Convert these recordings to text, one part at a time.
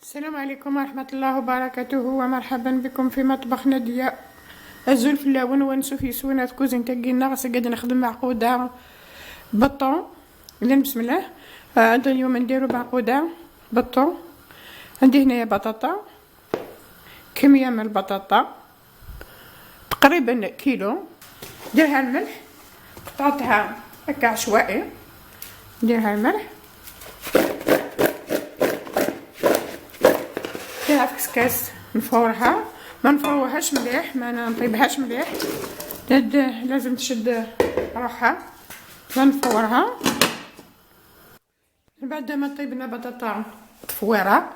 السلام عليكم ورحمة الله وبركاته، ومرحبا بكم في مطبخ نادية. الزول في اللون ونسو في سونات كوزين تاكينا غاسا قاعد نخدم معقودة بطون. إذن بسم الله. عندنا اليوم نديرو معقودة بطون. عندي هنايا بطاطا، كمية من البطاطا تقريبا كيلو. نديرها الملح، قطعتها هكا عشوائي، نديرها الملح، نديرها في كسكاس، نفورها، ما نفوهاش مليح، ما نطيبهاش مليح، لازم تشد روحها، نفورها. بعد ما طيبنا بطاطا تفويره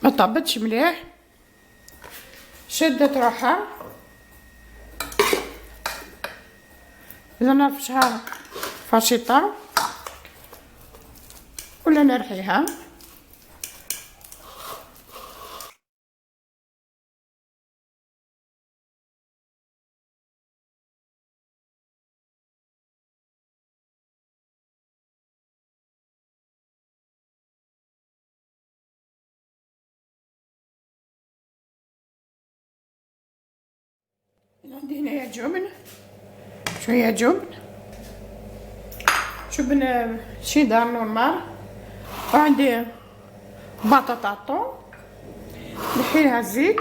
ما طابتش مليح، شدت روحها، اذا نرفشها فاشيطه ولا نرحيها. عندي هنايا جبن، شويه جبن شيدار نورمال، وعندي بطاطا طون نحيلها الزيت،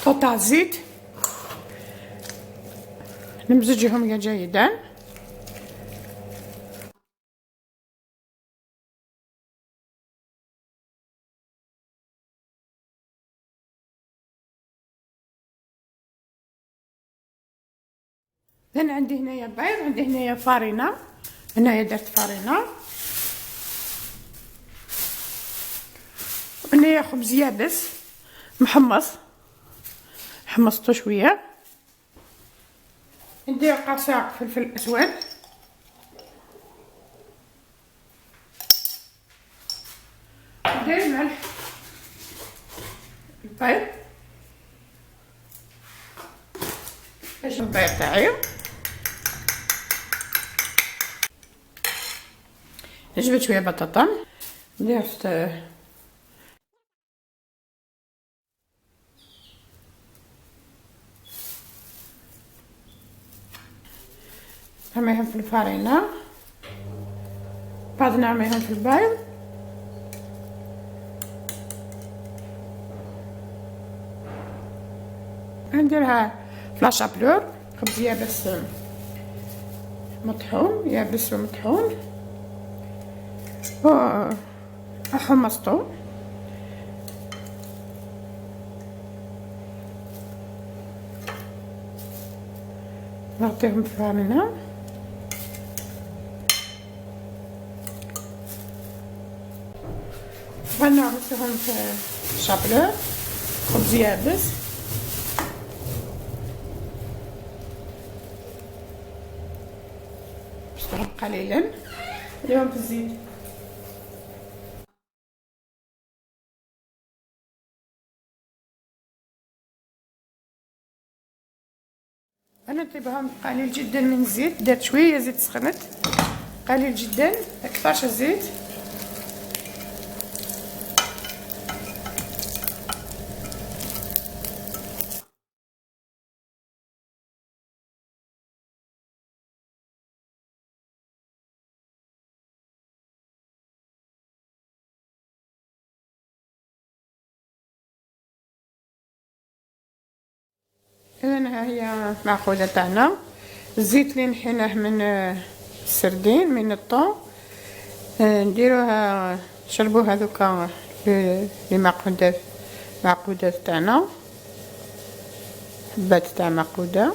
قطع زيت، نمزجهم جيدا. لان عندي هنايا بيض، عندي هنايا فارينه، هنايا درت فارينه، هنايا خبز يابس محمص، حمصته شويه، ندير قرصاع فلفل اسود، ندير الملح، البيض، باش البيض تاعي، جبت شويه بطاطا، درت نعميهم في الفارينة، بعد نعميهم في البيض، نديرها في لاشابلور، خبز يابس مطحون، يابس ومطحون، وحمصتو، نغطيهم في الفارينة، ونعمسهم في شابلور خبز يابس، باش تغلق قليلا، نديرهم في الزيت. انا نطيبهم قليل جدا من الزيت، درت شويه زيت سخنت قليل جدا، مكثرش الزيت. اذا ها هي المعقوده تاعنا، الزيت اللي نحيناه من السردين من الطون، نديروها نشربو هذوكا لي معقودات تاعنا، حبات تاع معقوده.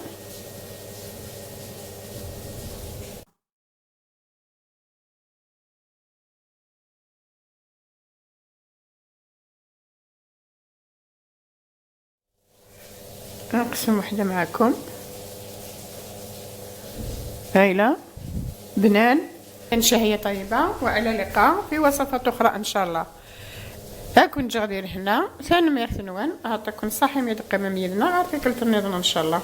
نقسم وحده معكم، هايله بنان شهية طيبة وإلى اللقاء في وصفات أخرى إن شاء الله. هاكون جغدير هنا ثاني مير ثنوان أعطيكم صحي ميد قمم يدنا غير في كل تنظن إن شاء الله.